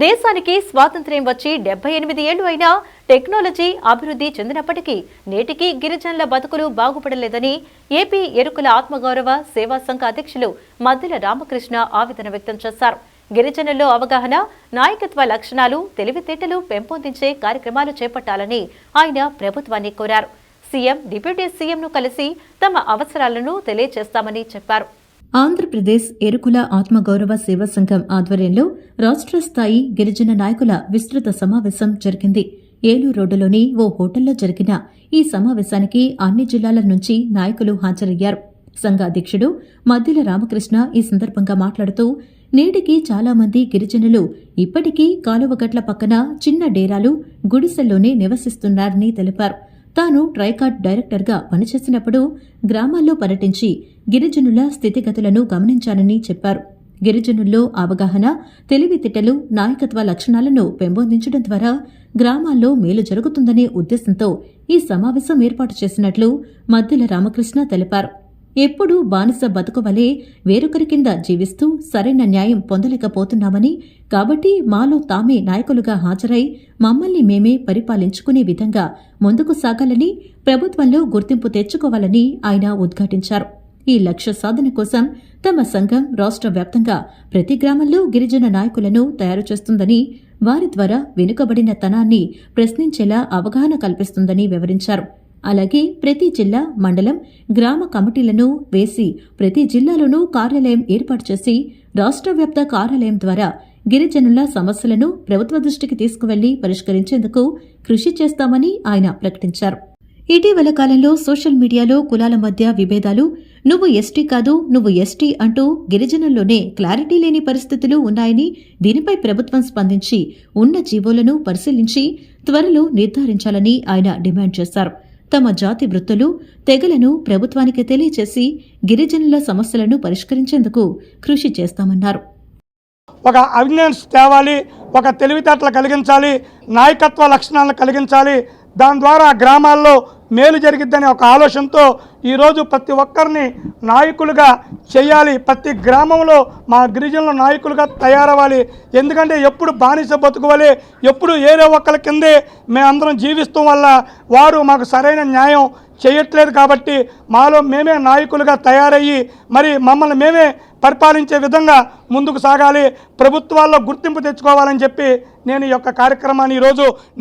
దేశానికి స్వాతంత్ర్యం వచ్చి 78 ఏళ్లు అయినా టెక్నాలజీ అభివృద్ధి చెందినప్పటికీ నేటికి గిరిజనుల బతుకులు బాగుపడలేదని ఏపీ ఎరుకుల ఆత్మగౌరవ సేవా సంఘ అధ్యక్షులు మద్దెల రామకృష్ణ ఆవేదన వ్యక్తం చేశారు. గిరిజనుల్లో అవగాహన, నాయకత్వ లక్షణాలు, తెలివితేటలు పెంపొందించే కార్యక్రమాలు చేపట్టాలని ఆయన ప్రభుత్వాన్ని కోరారు. సీఎం, డిప్యూటీ సీఎంను కలిసి తమ అవసరాలను తెలియజేస్తామని చెప్పారు. ఆంధ్రప్రదేశ్ ఎరుకుల ఆత్మగౌరవ సేవా సంఘం ఆధ్వర్యంలో రాష్ట్ర స్థాయి గిరిజన నాయకుల విస్తృత సమావేశం జరిగింది. ఏలూరు రోడ్డులోని ఓ హోటల్లో జరిగిన ఈ సమావేశానికి అన్ని జిల్లాల నుంచి నాయకులు హాజరయ్యారు. సంఘ అధ్యక్షుడు మద్దెల రామకృష్ణ ఈ సందర్భంగా మాట్లాడుతూ, నేటికి చాలా మంది గిరిజనులు ఇప్పటికీ కాలువగట్ల పక్కన చిన్న డేరాలు, గుడిసెల్లోనే నివసిస్తున్నారని తెలిపారు. తాను ట్రైకార్డ్ డైరెక్టర్గా పనిచేసినప్పుడు గ్రామాల్లో పర్యటించి గిరిజనుల స్థితిగతులను గమనించానని చెప్పారు. గిరిజనుల్లో అవగాహన, తెలివితేటలు, నాయకత్వ లక్షణాలను పెంపొందించడం ద్వారా గ్రామాల్లో మేలు జరుగుతుందనే ఉద్దేశంతో ఈ సమావేశం ఏర్పాటు చేసినట్లు మద్దెల రామకృష్ణ తెలిపారు. ఎప్పుడూ బానిస బతుకు వలె వేరొకరి కింద జీవిస్తూ సరైన న్యాయం పొందలేకపోతున్నామని, కాబట్టి మాలో తామే నాయకులుగా హాజరై మమ్మల్ని మేమే పరిపాలించుకునే విధంగా ముందుకు సాగాలని, ప్రభుత్వంలో గుర్తింపు తెచ్చుకోవాలని ఆయన ఉద్ఘాటించారు. ఈ లక్ష్య సాధన కోసం తమ సంఘం రాష్ట్ర వ్యాప్తంగా ప్రతి గ్రామంలో గిరిజన నాయకులను తయారు చేస్తుందని, వారి ద్వారా వెనుకబడిన తనాన్ని ప్రశ్నించేలా అవగాహన కల్పిస్తుందని వివరించారు. అలాగే ప్రతి జిల్లా, మండలం, గ్రామ కమిటీలను వేసి ప్రతి జిల్లాలోనూ కార్యాలయం ఏర్పాటు చేసి రాష్ట్ర వ్యాప్త కార్యాలయం ద్వారా గిరిజనుల సమస్యలను ప్రభుత్వ దృష్టికి తీసుకువెళ్లి పరిష్కరించేందుకు కృషి చేస్తామని ఆయన ప్రకటించారు. ఇటీవల కాలంలో సోషల్ మీడియాలో కులాల మధ్య విభేదాలు, నువ్వు ఎస్టీ కాదు, నువ్వు ఎస్టీ అంటూ గిరిజనుల్లోనే క్లారిటీ లేని పరిస్థితులు ఉన్నాయని, దీనిపై ప్రభుత్వం స్పందించి ఉన్న జీవోలను పరిశీలించి త్వరలో నిర్ధారించాలని ఆయన డిమాండ్ చేశారు. తమ జాతి వృత్తులు, తెగలను ప్రభుత్వానికి తెలియచేసి గిరిజనుల సమస్యలను పరిష్కరించేందుకు కృషి చేస్తామన్నారు. ఒక అవినెన్స్ తేవాలి, ఒక తెలివితేటలు కలిగించాలి, నాయకత్వ లక్షణాలను కలిగించాలి. దాని ద్వారా గ్రామాల్లో మేలు జరిగిద్దనే ఒక ఆలోచనతో ఈరోజు ప్రతి ఒక్కరిని నాయకులుగా చేయాలి. ప్రతి గ్రామంలో మా గిరిజనుల నాయకులుగా తయారవ్వాలి. ఎందుకంటే ఎప్పుడు బానిస బతుకువాలి, ఎప్పుడు ఏదో ఒక్కరి కిందే మేమందరం జీవిస్తాం వల్ల వారు మాకు సరైన న్యాయం చేయట్లేదు. కాబట్టి మాలో మేమే నాయకులుగా తయారయ్యి మరి మమ్మల్ని మేమే పరిపాలించే విధంగా ముందుకు సాగాలి, ప్రభుత్వాల్లో గుర్తింపు తెచ్చుకోవాలని చెప్పి నేను ఈ యొక్క కార్యక్రమాన్ని ఈరోజు